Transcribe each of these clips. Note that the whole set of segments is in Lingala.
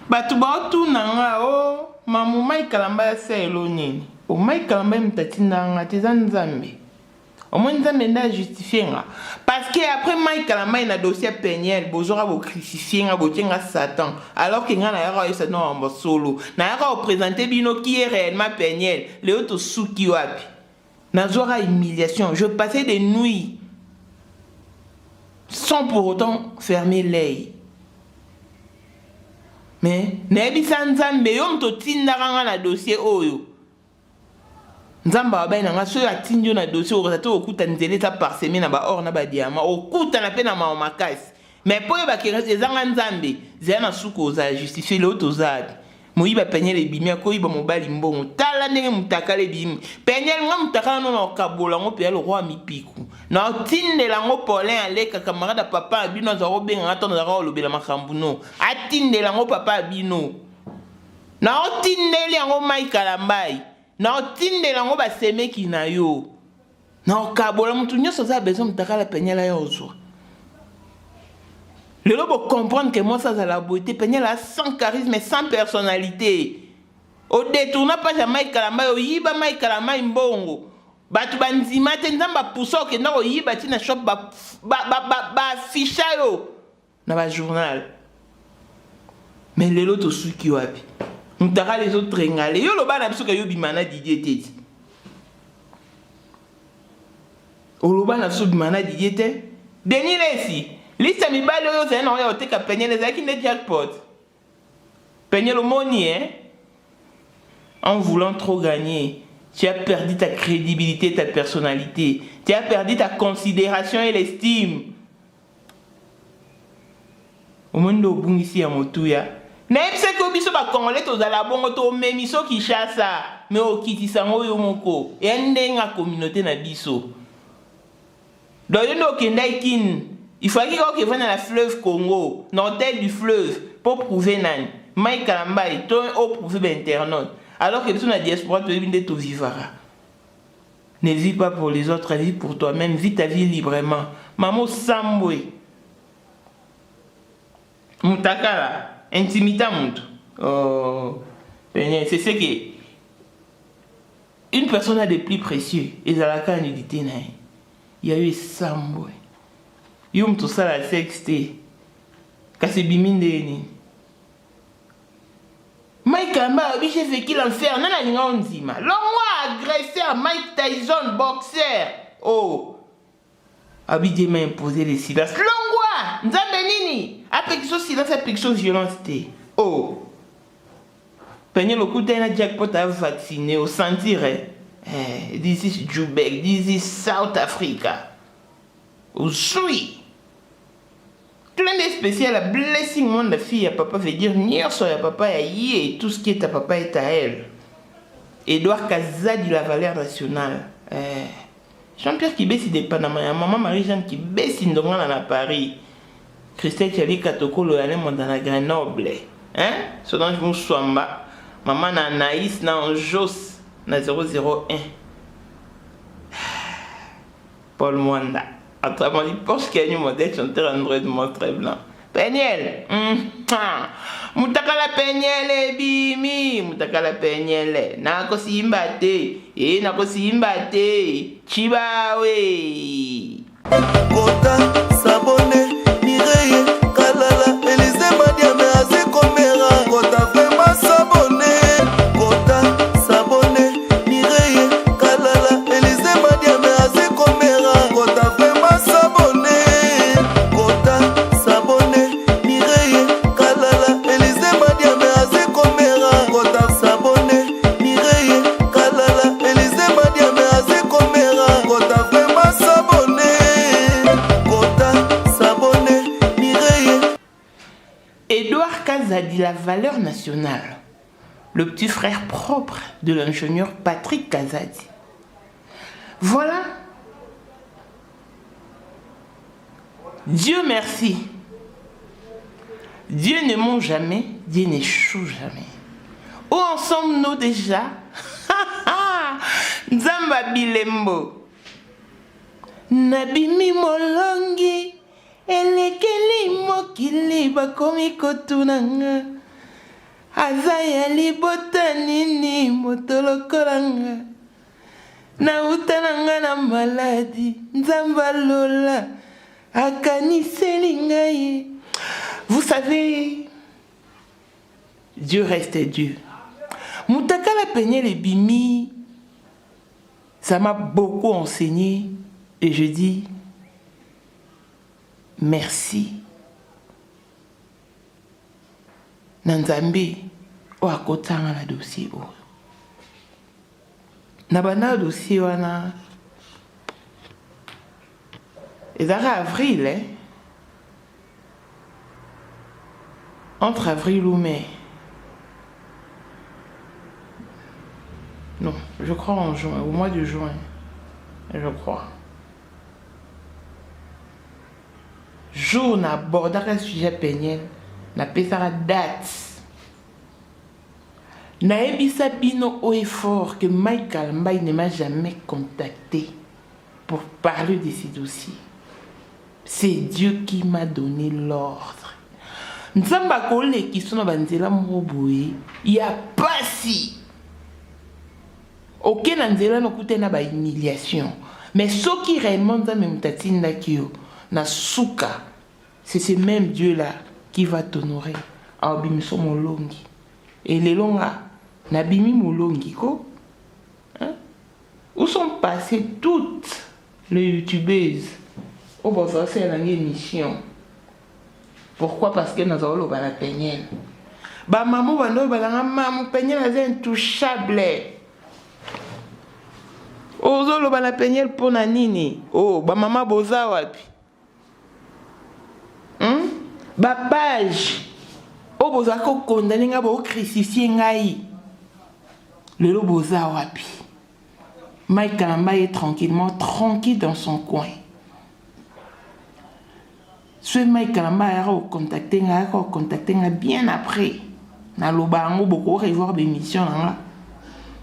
Batu ba tu nanga o mamu mai kalamba ya selo nini. O mai kalamba mtatinda nga tizan Nzambe. Au moins Nzambe nda justifier nga. Parce que après mai kalamba ina dossier Peniel bozora bo crucifier nga botenga Satan alors que nga na yaka yo Satan en solo. Na yaka représenter bino qui est réellement Peniel, le auto souki wapi. Na zora humiliation, je passais des nuits sans pour autant fermer l'œil. Mais nebisa Nzambe yo mto tindaka nga na dossier oyo. Nzamba wa baina nga so ya tindio na dossier okosato okuta nzele ta parsemé na ba or na ba diamant okuta na pe na ma makasi. Mais po ba ke ezanga Nzambe zela na suko za justifier le auto zabi. Moyiba Peniel ebimia ko iba mobali mbongo tala ndenge mutakala ebimi Peniel nga mutakala no na kabola ngo pe le roi mipiku na tindela ngo Paulin aleka camarade papa abino za robenga atona za lobela makambu no atindela ngo papa abino na otindeli ngo mai kalambai na otindela ngo basemeki na yo na kabola mutu nyoso za besoin mutakala Peniel ayo zo. Le lobo comprendre que moi ça la beauté, Peniel a sans charisme et sans personnalité. Au détournant pas jamais kalamba yo yiba mai kalamba mbongo. Batu banzima te nzamba puso ke na yiba tina shop ba ficha yo na ba journal. Mais le loto suki wapi. Mutaka les autres ngale yo lo bana biso ka yo bimana Didier tete. O lo bana biso bimana Didier te. Denis Lesi. Lisa mi balo yo zena oya oteka Peniel ezaki ne jackpot. Peniel omoni en voulant trop gagner, tu as perdu ta crédibilité, ta personnalité. Tu as perdu ta considération et l'estime. Au monde obungisi ya motuya. Na epse ko biso ba congolais tozala bongo to memiso Kinshasa, mais okitisa ngo yo moko. Endenga communauté na biso. Doyondo kendaikin. Il faut qu'il vienne à la fleuve Congo, dans l'hôtel du fleuve, pour prouver nan. Mike Kalambai, toi, au prouver l'internaute. Alors que tu as la diaspora, tu es venu de vivara. Ne vis pas pour les autres, vis pour toi-même, vis ta vie librement. Maman Samboué. Moutakala, intimita moutou. Oh, c'est ce que. Une personne a des plus précieux. Et dans la candidature, il y a eu Samboué. Yum tout ça la sexté. Kasi bimindeni. Mike Amba, lui j'ai fait qu'il l'enfer. Nana ninga onzima. L'homme agresseur, Mike Tyson, boxeur. Oh. Abidé m'a imposé les silences. L'ongwa, nzambe nini. Apexo silence, apexo violence. Oh. Peigné le coup d'un jackpot à vacciner au sentir. This is Jubek, this is South Africa. Où suis. Plein de spécial, la blessing monde la fille à papa veut dire nier sur ya papa ya yé, tout ce qui est à papa est à elle. Edouard Kazadi la valeur nationale. Jean-Pierre qui baisse des Panama, maman Marie-Jeanne qui baisse une demande à Paris. Christelle qui avait Katoko le allait dans la Grenoble. Hein? Ce dont je me souviens. Maman na Naïs na en Jos na 001. Paul Mwanda. Autrement dit, Porsche qui a une modèle chanteur Android monstre blanc. Peniel. Mutakala Peniel bimi. Mutakala Peniel. Nako simbate. Nako simbate. Chibawe. Kota, Sabone, Mireye, Kalala, Elise Madiame, Aze Komera. Kota, vraiment Sabone. Kota, Sabone, Mireye, Kalala, Elise Madiame, Aze Komera. Kota, vraiment Sabone. Kota, Sabone, Mireye, Kalala, Elise Madiame, Aze Komera. Kota, Sabone, Mireye, Kalala, Elise Madiame, Aze Komera. Kota, vraiment Sabone. Edouard Kazadi, la valeur nationale, le petit frère propre de l'ingénieur Patrick Kazadi. Voilà. Dieu merci. Dieu ne ment jamais, Dieu n'échoue jamais. Où en sommes-nous déjà? Nzamba Bilembo. Nabimi molongi. Elekeli mokili bakomi kotunanga. aza ya libota nini moto lokola nga nauta na nga na maladi nzambe alola akaniseli ngai. Vous savez, Dieu reste Dieu. Mutakala peigné les bimi, ça m'a beaucoup enseigné et je dis merci. Nanzambe o akotanga na dossier o. Na bana dossier wana. Ezara avril, hein? Entre avril ou mai. Non, je crois en juin, au mois de juin. Je crois. Jour na bordaka sujet peigné, na pesara date. Na ebisa bino au effort que Michael Mbaye ne m'a jamais contacté pour parler de ces dossiers. C'est Dieu qui m'a donné l'ordre. Nzamba kole qui sont banzela mroboye, il y a pas si. Ok nanzela no kute na ba humiliation, mais ce qui réellement dans même tatinda kio na souka, c'est ce même Dieu là qui va t'honorer. Abimiso molongi. Et les longa na bimi molongi ko. Hein? Où sont passées toutes les youtubeuses? Oh bon ça c'est une émission. Pourquoi? Parce que nous avons la peignelle. Bah maman va nous maman peignelle est intouchable. Oh zolo la peignelle pour nanini. Oh bah maman boza wapi. Bah page. Oh boza ko condamné nga bo crucifier ngai. Le lo boza wapi. Mike Kalamba est tranquille dans son coin. Ce Mike Kalamba a contacté bien après. Na lobango beaucoup revoir l'émission là.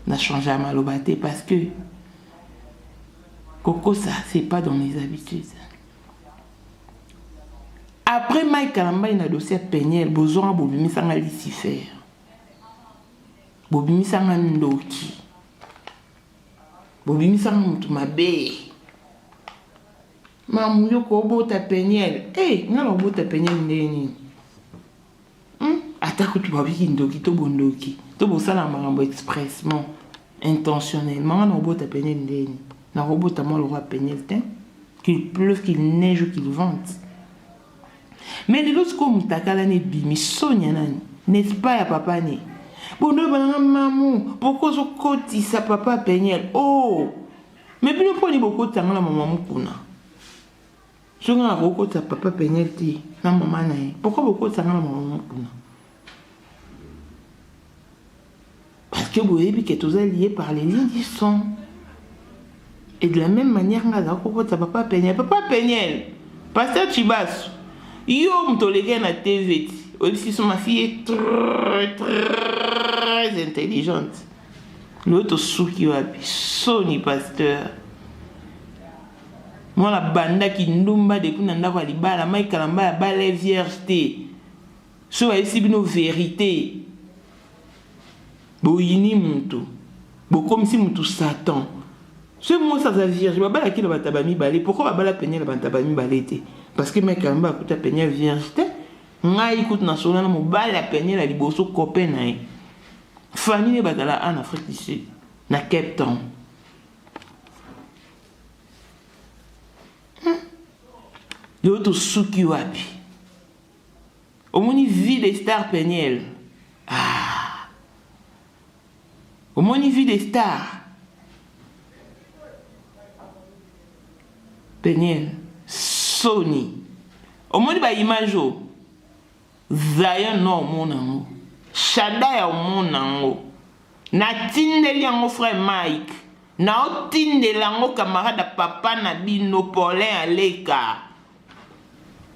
Na changé à malobate parce que Coco ça c'est pas dans les habitudes. Après Mike Kalamba il a dossier peigné besoin bobimi sanga Lucifer. Bobimi sanga ndoki. Bobimi sanga mutu mabe. Maman yoko bota peigné. Eh, ngalo bota peigné ndeni. Atako tu babiki ndoki to bondoki. To bosala marambo expressement, intentionnellement ngalo bota peigné ndeni. Na robota moi le roi peigné le teint. Qu'il pleuve, qu'il neige ou qu'il vente. Mais les autres comme takala ne bimi sonya nani. N'est-ce pas ya papa ni? Bondo bananga maman, pourquoi zo koti sa papa peigné? Oh. Mais puis nous prenons beaucoup de temps la maman mukuna. Je ne sais pas si papa pénalité. Pourquoi beaucoup de temps la maman mukuna? Parce que vous voyez que tous liés par les lignes du son. Et de la même manière, on a papa pénel. Papa pénel. Pasteur Chibas. Yo m'toléré na TV. Aussi, ma fille est très intelligente. L'autre sou qui va Sony pasteur. Moi la banda qui ndumba depuis nanda kwa libala Mike Kalamba ya bale vierge. So ici bino vérité. Boyini muntu. Bo comme si muntu Satan. Ce mot ça va vierge. Ba bala ki la batabami balé. Pourquoi ba bala peigner la batabami balé té? Parce que Mike Kalamba a kuta peigner vierge té. Ngai kout national mo bala peigner la liboso copain na. Famille batala en Afrique du Sud. Na Cape Town. L'autre souki wapi. Au moni vie des stars peignél. Ah. Au moni vie des stars. Peignél. Sony. Au moni ba image o. Zion no monango. Shada ya monango. Na tindeli yango frère Mike. Na otindeli yango camarade papa na bino Paulin Aleka.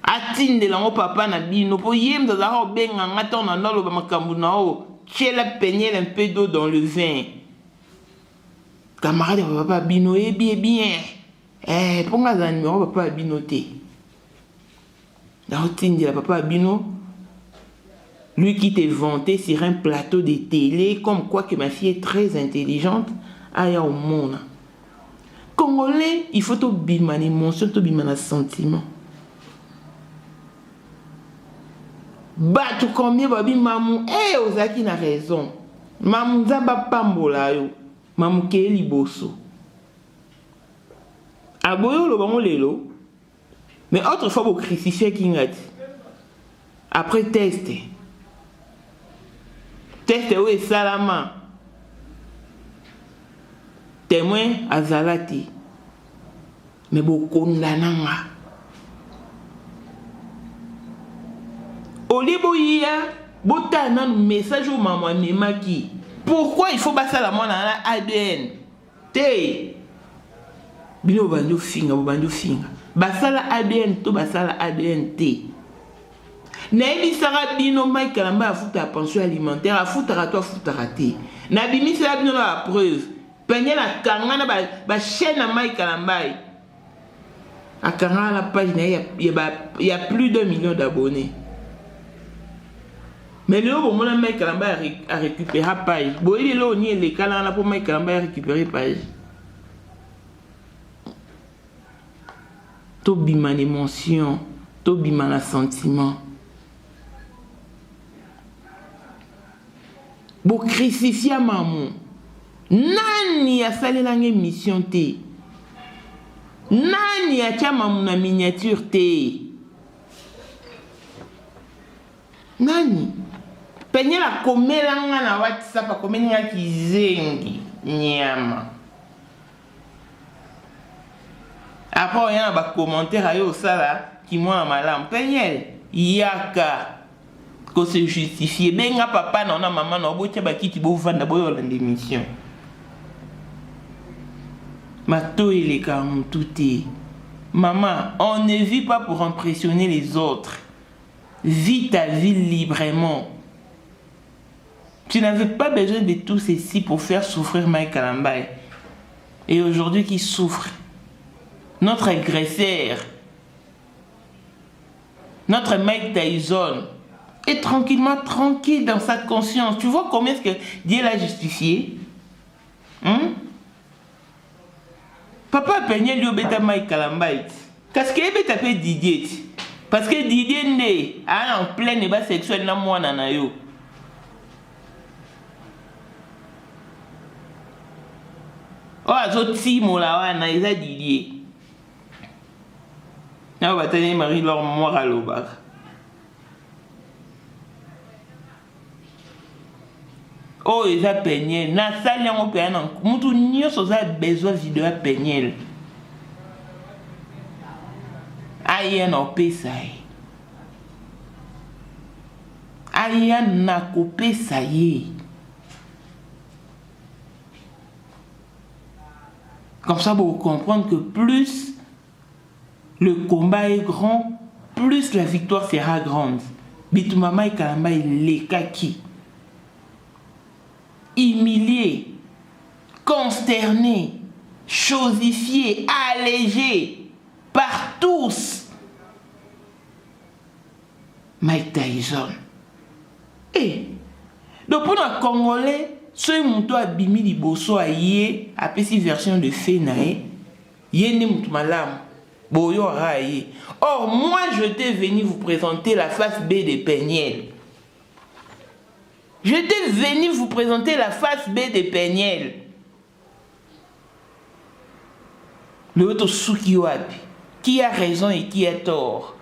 Atinde lango papa na bino po yem dans la benga ngata na ndolo ba makambu na o chela peigner un peu d'eau dans le vin. Camarade papa bino bien. Ponga za numéro papa bino te. Na otinde la papa bino Lui qui t'est vanté sur un plateau de télé, comme quoi que ma fille est très intelligente, aya au monde. Congolais, il faut tout bima l'émotion, tout bima le sentiment. Batou combien babi mamou, ozaki na raison. Mamou zaba pambola yo, mamou keli bosso. Aboyo lo bango lelo. Mais autrefois vous crucifiez kingati. Après test. Test où est salama. Témoin azalati. Mais beaucoup ndananga. Oliboya, botana un message au maman memaki. Pourquoi il faut passer la main dans ADN? Té. Bino bandu finga, bandu finga. Basala ADN to basala ADN T. Naebi sara bino mai kalamba afuta pension alimentaire afuta to afuta raté. Na bimi sala bino la preuve. Peña la kangana ba chaîne na mai kalambai. A kangana la page il y a plus d'1 million d'abonnés. Mais le haut mon mai kalamba a récupéré page. Bon il est là ni les kalana pour mai kalamba a récupéré page. To bima l'émotion, to bima la sentiment. Bo crucifier maman. Nani a salé la mission te. Nani a tia maman na miniature te. Nani. Peña la komelanga na WhatsApp komelinga kizengi nyama. Après, il y a un commentaire à ça qui m'a malam. Peñel, yaka. Que se justifier. Benga papa, non, maman, non, botia baki ti bo vanda boyo la démission. Mato et les carmes, tout est. Maman, on ne vit pas pour impressionner les autres. Vis ta vie librement. Tu n'avais pas besoin de tout ceci pour faire souffrir Mike Kalambay. Et aujourd'hui, qui souffre? Notre agresseur, notre Mike Tyson, est tranquille dans sa conscience. Tu vois combien est-ce que Dieu l'a justifié? Papa Peña lui obéta Mike Kalambay. Qu'est-ce qu'il est tapé Didier? Parce que Didier n'est en plein débat sexuel na moi nanayo. Oh, azoti mola wana eza Didier. Na batani Marie leur mort à l'obar. Oh, ils a peigné. Na salle en opéran. Mutu nyoso za besoin vidéo à peigner. Aïe na opesai. Aïe na kopesai. Comme ça, vous comprendre que plus le combat est grand, plus la victoire sera grande. Bitumama et Kalamba les kaki. Humilié, consterné, chosifié, allégé par tous. Mike Tyson. Et donc pour les Congolais, ce mouton a bimi liboso a yé, a petit version de Fenae, yé ne mouton malam, boyo raye. Or, moi je t'ai venu vous présenter la face B de Peñel. Je t'ai venu vous présenter la face B de Peñel. Le autre souki wapi. Qui a raison et qui a tort.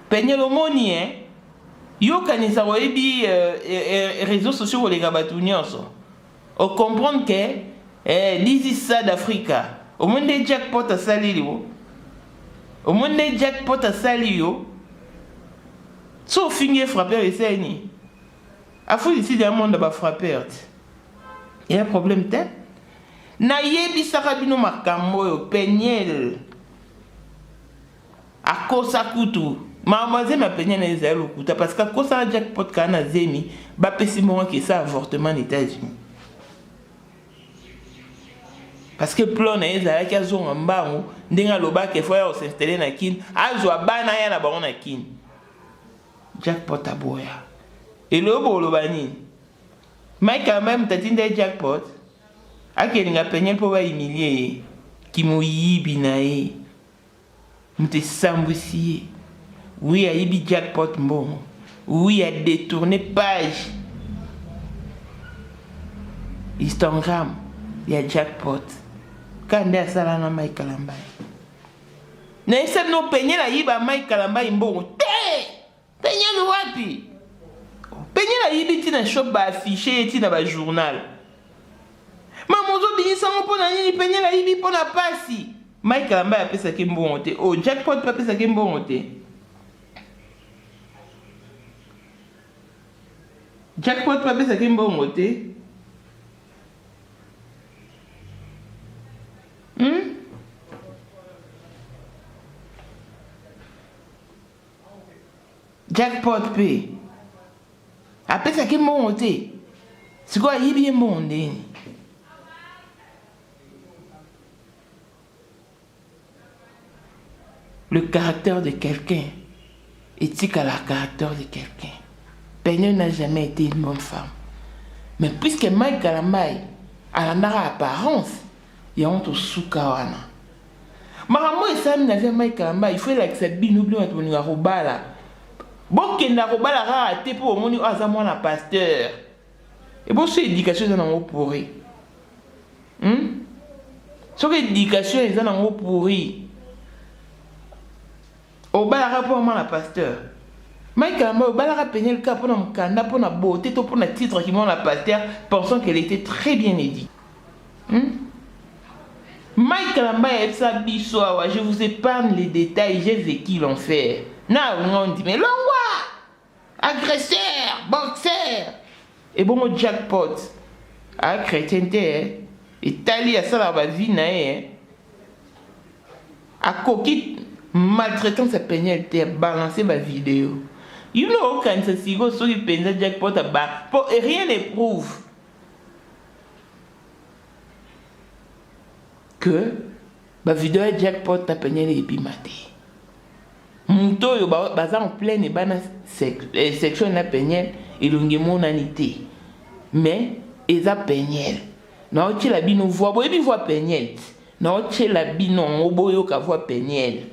Peñel au moni, hein. Yo kanisa webi réseaux sociaux ou les gabatunions. On comprend que this is South Africa. Au monde des jackpot à Salio. Au monde des jackpot à Salio. Sauf finir frappeur et c'est ni. A fou ici d'un monde de frappeur. Il y a un problème tête. Na yebi sarabino makambo Peñel. A kosa kutu. Mademoiselle m'a peigné les ailes au couteau parce que quand ça jackpot kana zemi, ba pessimement que ça avortement aux États-Unis. Parce que plan na ezala ki azonga mbangu ndenga loba ke foya s'installer na kin azwa bana ya na bango na kin. Jackpot aboya. Et le bolo bani. Mike a même tatine jackpot. A qui n'a peigné pour va humilier. Qui m'a yibinae. M'te sambousier. Oui, a yibi jackpot bon. Oui, a détourné page. Instagram. Il y a jackpot. Quand il y a ça là, na Mike Kalamba. Na esa no peigner la yiba Mike Kalamba imbo. Peigner le wapi. Peigner la yibi tina shop ba affiché tina ba journal. Mamozo bini sango pona nini peigner la yibi pona pasi. Mike Kalamba a pesa kimbo onte. Oh jackpot pa pesa kimbo onte. Jackpot pa pesa kimbo onte. Jackpot P. Après ça qui est monté. C'est quoi il est bien monté. Le caractère de quelqu'un est-il à la caractère de quelqu'un. Peigné n'a jamais été une bonne femme. Mais puisque Mike Kalambay a la apparence, il y a honte au soukawana. Maramo et Sam n'avaient Mike Kalambay, il faut l'accepter, n'oublions pas de robala. Bon, qui n'a robala raté pour mon azamon la pasteur. Et bon, c'est éducation dans un pourri. Sur l'éducation, ils ont un pourri. Au bas rapport à la pasteur. Mike Kalambay, au bas la peigné le cas pour un canard, pour la beauté, pour le titre qui m'a la pasteur, pensant qu'elle était très bien édite. Mike Kalambay sa bisoa, je vous épargne les détails, j'ai vécu l'enfer. On dit, mais l'envoi, agresseur, boxeur. Et bon, mon jackpot, à chrétienté, et tali à ça la vie, à coquille, maltraitant sa pénalité, balancer ma vidéo. You know, quand ça s'y go, sur le pénal jackpot à bas, et rien n'éprouve que ma vidéo est jackpot à pénal et bimaté. Mouto yo baza en pleine et bana section na pegnel et longue monanité. Mais eza pegnel. Na ochi la bino voix boy bi voix pegnel. Na ochi la bino oboyo ka voix pegnel.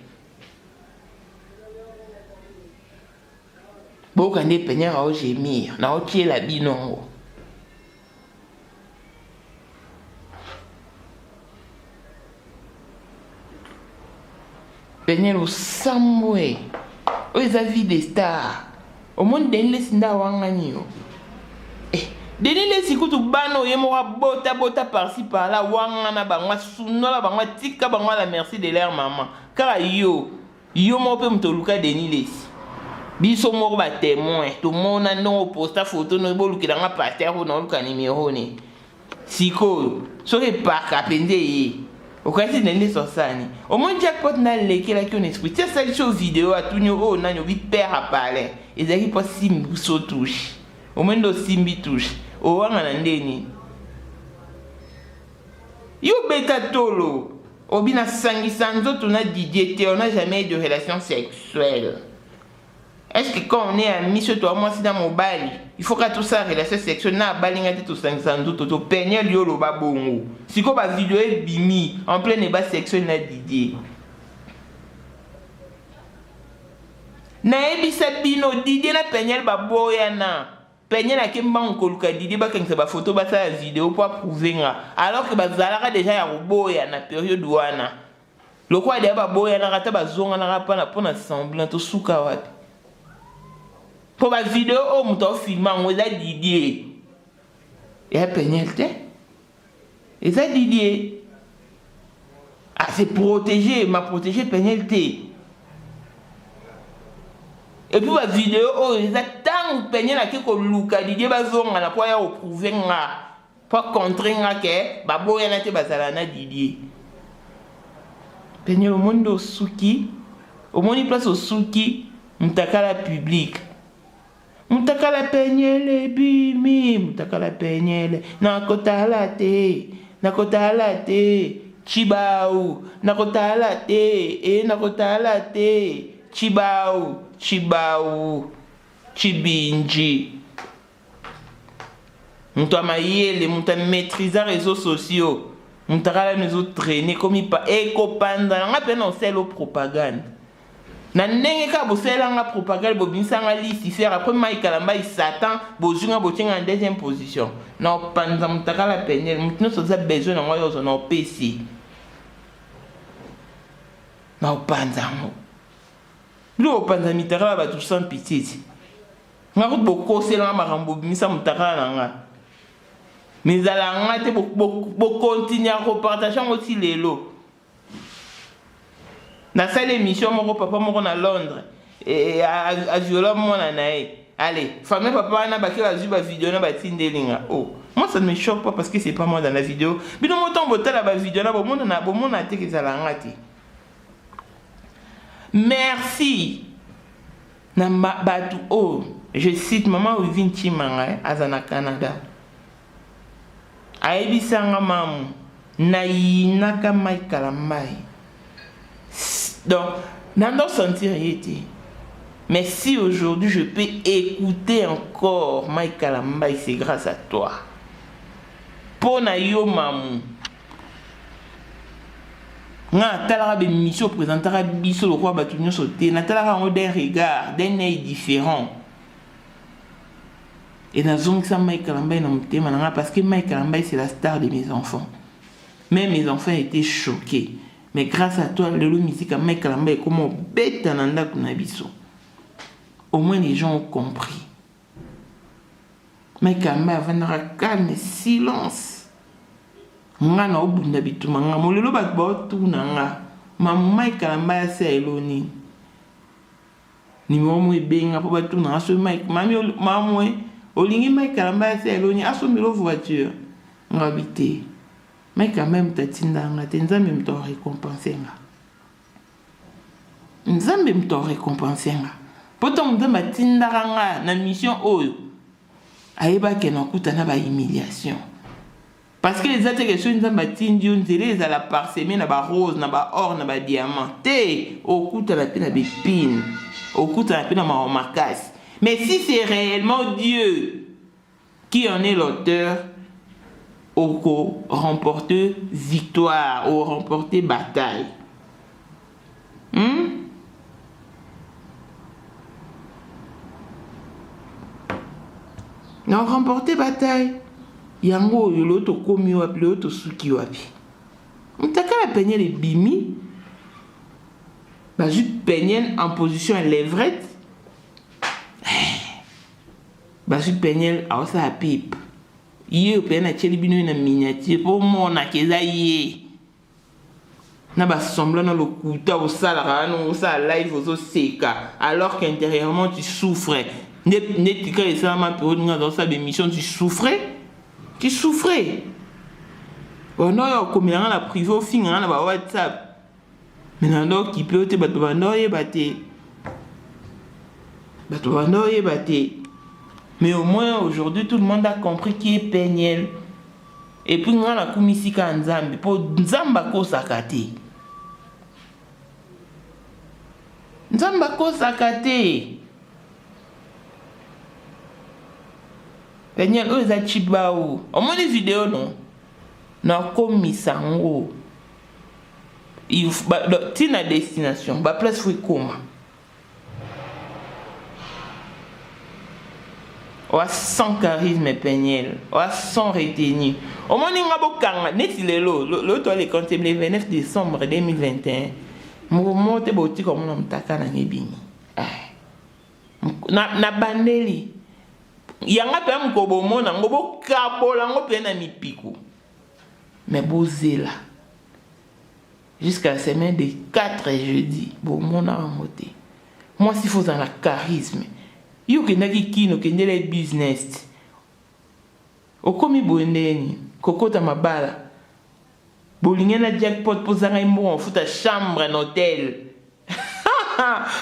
Bo kande pegnel a gemir. Na ochi la bino. Pegnel au samwe. O eza vie des stars. Au monde denle sinda wangani yo. Denle sikutu bano yemo bota par-ci par-là wangana bangwa sunola bangwa tika bangwa la merci de leur maman. Car yo mo pe mtoluka denile si. Biso moko ba témoin. To mona no posta photo no bolukila nga pasteur no luka numéro ne. Siko so ke parka pende yi. Au cas où il est sorti, au moins jackpot n'a légué la qui on esprit. C'est ça sur vidéo à tout niveau, on a eu père à parler. Ils arrivent pas simbi so touche. Au moins do simbi touche. Au moins on a ndeni. Yo beta tolo. Au bina sangi sanzo tu na didiété, on n'a jamais eu de relation sexuelle. Est-ce que quand on est amis sur toi, moi c'est dans mon bali, il faut que tout ça relation sexuelle n'a balinga tout ça sans doute to peigner yo lo babongo. Si ko ba vidéo est bimi en plein débat sexuel na Didier. Na ebisa bino Didier na peigner ba boya na. Peigner na kemba nkoluka Didier ba kanisa ba photo ba sa vidéo pour prouver nga. Alors que ba zalaka déjà ya boya na période wana. Le quoi de ba boya na rata ba zonga na rapa na pona semblant to suka wapi. Pour ma vidéo, oh, mon film, on a Didier. Et à pénalité. Et ça, Didier. Ah, c'est protéger, m'a protégé pénalité. Et puis ma vidéo, oh, ils attendent pénalité à quelque Luka Didier, bazon, à la fois, au prouver, pas contrer, que, babo, y en a été basalana Didier. Pénalité au monde au souki, au monde il place au souki, m'takala public. Mutakala penyele bimi, mutakala penyele nakotala te chibau nakotala te nakotala te chibau chibinji Mutu amayele, mutu maîtriser les réseaux sociaux. Mutu akala nous traîner comme il pas ekopanda nga pe na selo propagande. Na ndenge ka bosela nga propagande bobinsanga Lucifer après Mike Kalamba Satan bozunga botinga en deuxième position. Na panza mutu akala penel mutu no soza besoin na ngoyo zo na PC. Na panza ngo. Lo panza mitara ba tout sans pitié. Nga ko bokosela nga makambo bimisa mutu akala nga. Mais à la continuer à repartager aussi les lots. Dans cette émission, mon papa m'a à Londres et à Viola mon anaï. Allez, famille papa n'a pas que la vidéo n'a pas tindelinga. Oh, moi ça ne me choque pas parce que c'est pas moi dans la vidéo. Mais dans mon temps, la vidéo là, bon mon a été que ça l'a raté. Merci. Nambatu oh, je cite maman Vinci Manga Azana Canada. Aebisanga mamu na inaka Mike Kalamba. Donc, n'en sentir été. Mais si aujourd'hui je peux écouter encore Mike Kalamba, c'est grâce à toi. Pona yo mamu. Nga talara be mission présentera biso le roi batu nyoso te na talara ngo d'un regard, d'un œil différent. Et dans ça Mike Kalamba parce que Mike Kalamba c'est la star de mes enfants. Même mes enfants étaient choqués. Mais grâce à toi, le musique à Mike Kalamba est comme bête nanda kunabiso. Au moins les gens ont compris. Mike Kalamba vendra calme, silence. Nga na obunda bituma nga molelo bat ba tuna nga. Mamu Mike Kalamba c'est eloni. Ni momo ebenga po batuna aso Mike mami mamu Olingi Mike Kalamba c'est eloni aso milo voiture. Nga bité. Mike Kalamba mtatinda nga tenza même to récompenser nga. Nzambe mto récompenser nga. Poto mdamba tinda nga na mission oyo. Ayeba ke na kuta na ba humiliation. Parce que les autres questions nzamba tindi on zele za la parsemé na ba rose na ba or na ba diamant. Te okuta la pena bépine. Okuta la pena ma makas. Mais si c'est réellement Dieu qui en est l'auteur, au remporter victoire, au remporter bataille. Non, remporter bataille. Yango yolo to komi wapi, yolo to suki wapi. Mtaka la peigner les bimi. Bah, je peigner en position levrette. Bah, je peigner à ça pipe. Yé peine à chelibino na miniature pour mon akeza yé. Na ba semblant dans le couteau au salara, non ça live aux seka. Alors qu'intérieurement tu souffrais. Net tu quand ça ma période dans sa émission tu souffrais. Tu souffrais. Bon non yo comme dans la privé au fin na ba WhatsApp. Maintenant qui peut te battre bandoye baté. Battre bandoye baté. Mais au moins aujourd'hui tout le monde a compris qui est Peniel. Et puis on a commis ici quand Nzambi pour Nzamba ko sakate. Nzamba ko sakate. Peniel eux a chibao. Au moins les vidéos non. Na commis sango. Il tina destination ba place fou comment. Sans charisme Peniel, sans retenue. Au moins, il y a beaucoup le toit les comptes le 29 décembre 2021. Mon te boti comme on m'taka na nebini. Na bandeli. Yanga pe mkobo mona ngobo kabola ngope na mipiku. Mais bozela. Jusqu'à la semaine de 4 jeudi, bon mon a monté. Moi s'il faut dans la charisme. Yo kendaki kino kendele business. Okomi bondeni, kokota mabala. Bolinge na jackpot pour zanga imbo futa chambre en hôtel.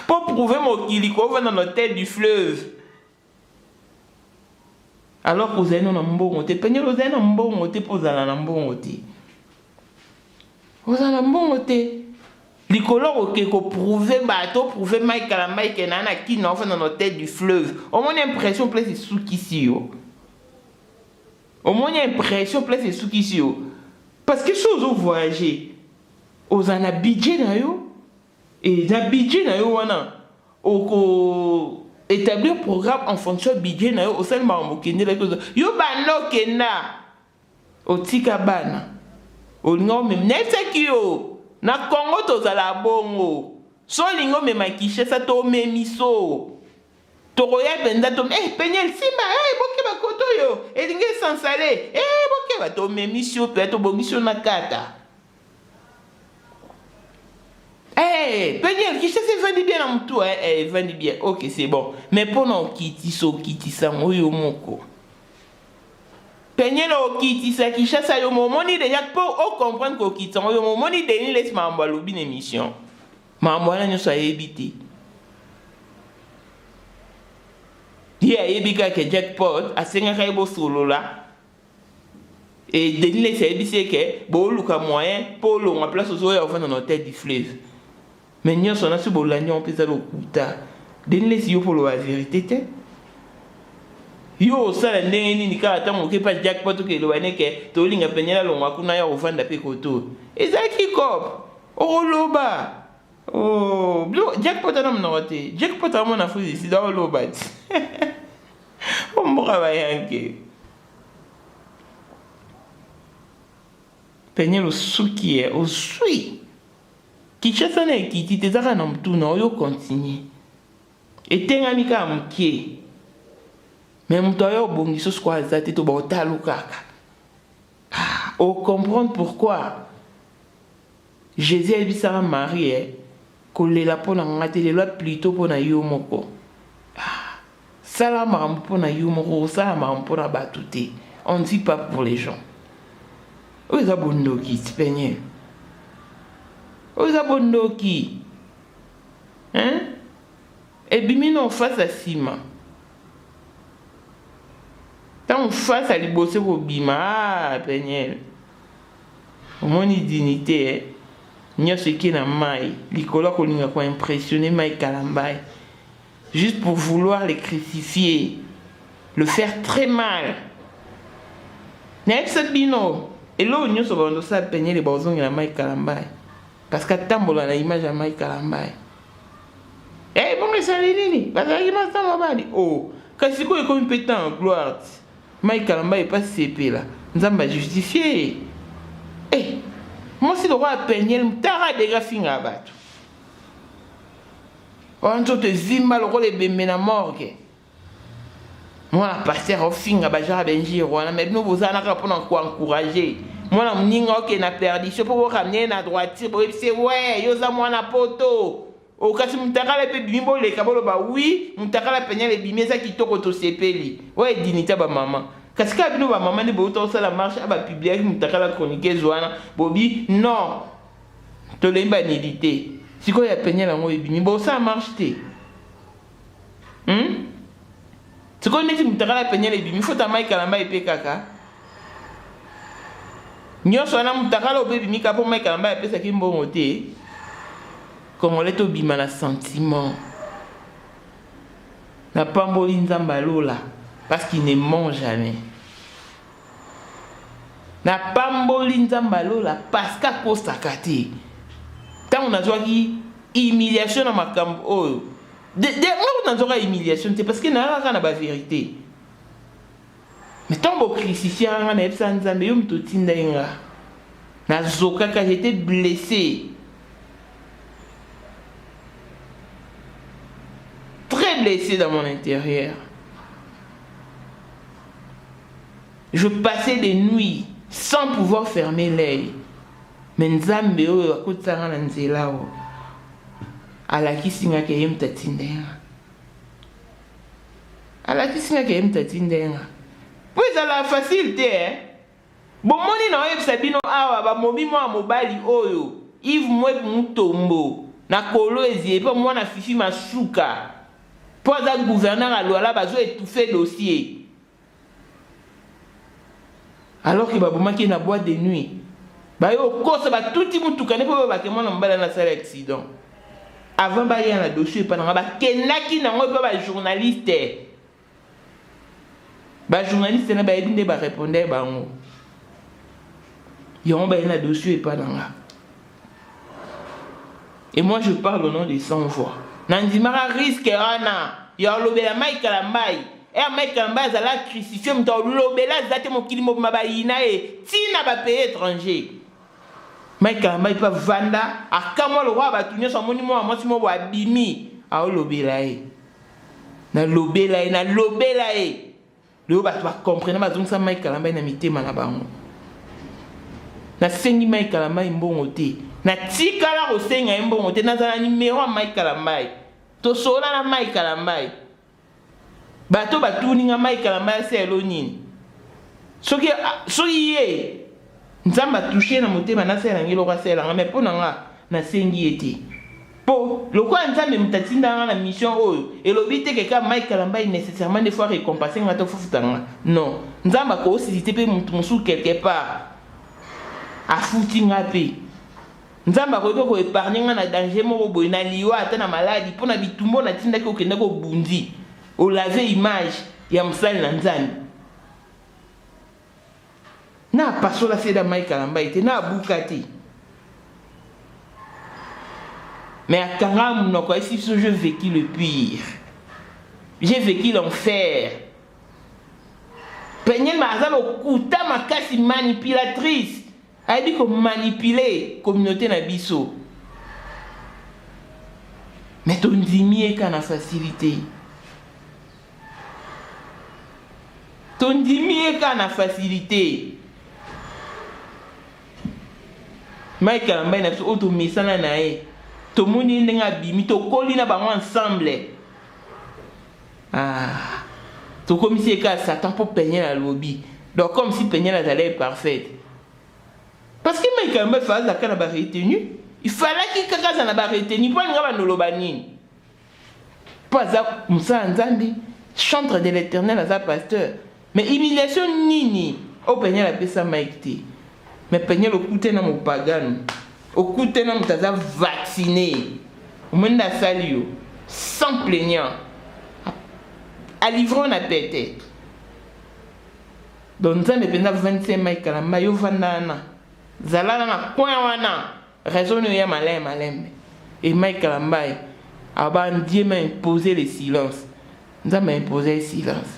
Pour prouver mon kiliko va dans l'hôtel du fleuve. Alors que vous avez un bon côté, peigner vous avez un bon côté pour vous aller un bon côté. Vous avez un bon côté. Les colons qui prouvé bateau, prouvé Mike Kalamba qui nana qui n'en fait dans l'hôtel du fleuve. On a l'impression que c'est sous qui si yo. Au moins, il y a impression place et sous qui parce que chose au voyager, aux en a budget na yo et na budget na yo wana au établir programme en fonction budget na yo au sein de kende la chose yo bano kenda au tika bana au lingo même nese ki yo na Congo tozala bongo so lingo même kiche sa to memiso Toroya benda to penyel sima boke ba koto yo elinge sans salé boke ba to memisio pe to bomisio na kata penyel qui se vend bien en tout vend bien OK c'est bon mais pour non kiti so kiti sa moyo moko penyel o kiti sa ki chassa yo momoni déjà pour comprendre ko kiti yo momoni deni laisse mambo lobi émission mambo na nyo sa ebiti. Yeah, ebika ke jackpot a senga kaibo solo là et Denis les ABC que bo luka moyen pour longa place aux oyo avant dans hôtel du fleuve mais nyo sona su bo lanyo pesa lo kuta Denis les yo pour la vérité te yo sala ndenge nini ka tango ke pas jackpot ke lo bane ke to linga penyela longa kuna ya ovanda pe koto ezaki kop o loba oh jackpot na mnote jackpot a mon affaire ici dans lobat on mourra bayanke penyelo suki e o sui ki chasa na kiti te zaka na mtu na yo continue etenga mika mkie mais mtu yo bongi so kwa zate to ba talo kaka o comprendre pourquoi Jésus a dit ça à Marie kolela pona ngate le loi plutôt pona yo moko salama pona yo moko salama pona batute on dit pas pour les gens oza bondoki tipenye oza bondoki hein et bimino face à sima tant face à libosé ko bima penye moni dignité nyonso qui na mai likolo kolinga ko impressionner mai kalambai juste pour vouloir les crucifier le faire très mal na bino et là nyonso bando sa peigner les bazongi na mai kalambai parce que tambola na image ya mai kalambai bon les salini bazali masama bali kasi ko ikomi pétant en gloire mai kalambai pas sepela nzamba justifier moi si le roi a peigné le tara déjà fini à battre on te zimba le rôle de na morgue moi la pasteur au fin à bajara benji roi mais nous vous en a pour encourager moi la mninga ok na perdition pour ramener na droite pour c'est ouais yo za moi na poto au cas où mutaka le bimbo le kabolo ba oui mutaka la peigné le bimeza qui to koto sepeli ouais dignité ba maman kasi ka bino ba maman ni boto ça la marche aba publier mutaka la chronique zwana bobi non to lemba nilité siko ya peigné la ngo ebimi bo ça marche te siko neti mutaka la peigné le bimi faut ta mai kalamba epe kaka nyoso na mutaka la obebimi ka po mai kalamba epe saki mbongo te congolais to bima na sentiment na pamboli nzamba lola parce qu'il ne ment jamais. Na pamboli nzamba lola parce qu'à cause sakate. Tant on a joué humiliation na makambo oh. De on a joué humiliation c'est parce que na la ba vérité. Mais tant bo crucifié na epsa nzambe yo mtotinda inga. Na zoka quand j'étais blessé. Très blessé dans mon intérieur. Je passais des nuits sans pouvoir fermer l'œil. Mais Nzambe oyo akutanga na nzela o. Alakisinga ke yemtatindenga. Alakisinga ke yemtatindenga. Puis à la facilité bomoni na oyo sabino awa ba mobi mo mobali oyo. Yves Mwe Mutombo na kolo ezie pe mo na fifi masuka. Pour za gouverneur a loala bazo étouffer dossier. Alors que baboma qui na boîte de nuit ba yo kosa ba tuti mutu kane po ba kemona mbala na salle accident avant ba ya na dossier pa na ba kenaki na ngo ba journaliste Ba journaliste na ba ebinde ba répondre bango. Yon ba na dossier et pas dans là. Et moi je parle au nom des sans voix. Nandimara risque rana. Ya lobela Mike Kalambai. Et Mike Kalambai za la crucifié mta lobela zate mokili mo mabayina e tina ba pays étranger. Mike Kalambai pa vanda akamo lo roi ba tunyo so monimo a mosimo bo abimi a lobela e. Na lobela e. Le ba tu comprendre ba zonsa Mike Kalambai na mitema na bango. Na sengi Mike Kalambai mbongo te. Na tikala ko senga mbongo te na za numéro a Mike Kalambai. To sola na Mike Kalambai. Bato batuni nga Mike Kalambai se elonini. Soki ye nzamba toucher na motema na sela ngelo kwa sela nga me pona nga na sengi ete. Po lokwa nzambe mutatinda nga na mission oyo elobi te ke ka Mike Kalambai nécessairement des fois récompenser nga to fufutanga. Non, nzamba ko osisite pe mutu quelque part. A futi nga pe. Nzamba ko épargner nga na danger moko boy na liwa ata na maladie pona bitumbo na tinda ko kenda ko bundi. O laver image ya msali na nzambe. Na pasola seda Mike Kalambai te na bukati. Mais à Karam, ici, j'ai vécu le pire. J'ai vécu l'enfer. Peigné Marzal au kouta ma casse manipulatrice. Elle dit qu'on manipuler la communauté Nabiso. Mais ton dimier qu'à la facilité. Ton dimier qu'à la facilité. Mike Kalambai n'a pas auto messana nae. Tout le monde est abîmé, tout le monde est ensemble. Ah, tout comme si Satan pour peigner la lobby. Donc, comme si peigner la allait parfaite. Parce que Mike Kalambai faisait la canne à retenu. Il fallait qu'il casse à la retenu. Pas une grave nolobani. Pas ça, Moussa Nzambi, chantre de l'éternel à sa pasteur. Mais humiliation nini. Au peigner la pesa Mike T. Mais peigner le côté dans mon pagan. Au côté de nous vacciné, au monde a sali sans plaignant, à livrer on a pété. Donc ça me pendant 25 Mike Kalambai yo vandana, zalana na point wana, raison ya malem. Et Mike Kalambai Dieu m'a imposé le silence. Nous m'a imposé le silence.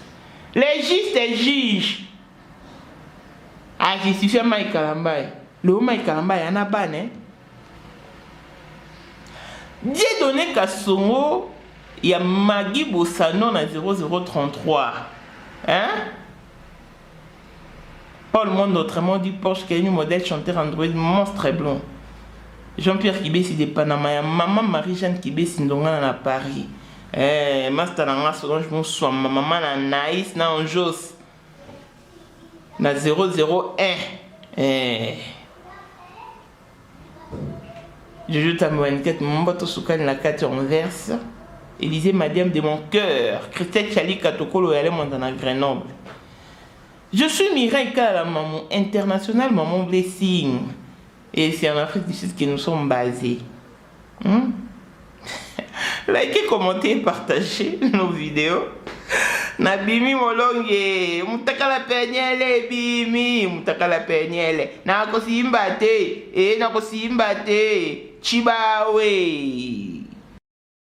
Les justes et juges a justifié Mike Kalambai. Le Mike Kalambai en a ban, hein? Dieu donné Kassongo, il y a Magui Bossano na 0033. Hein? Pas le monde autrement dit Porsche qui est un modèle chanteur Android monstre blond. Jean-Pierre Kibesi de Panama, maman Marie-Jeanne Kibesi ndonga na Paris. Master na Solange Moussou, maman na Naïs na Anjos. Na 001. Je joue ta moine-quête, mon bateau soukan la 4 en verse. Élisée Madiam de mon cœur. Christelle Chali Katokolo et elle dans Grenoble. Je suis Mireille Kala, maman internationale, maman blessing. Et c'est en Afrique du Sud que nous sommes basés. Likez, commentez, partagez nos vidéos. Nabimi molonge, mutakala penyele bimi, mutakala penyele. Na kosimba te, chibawe.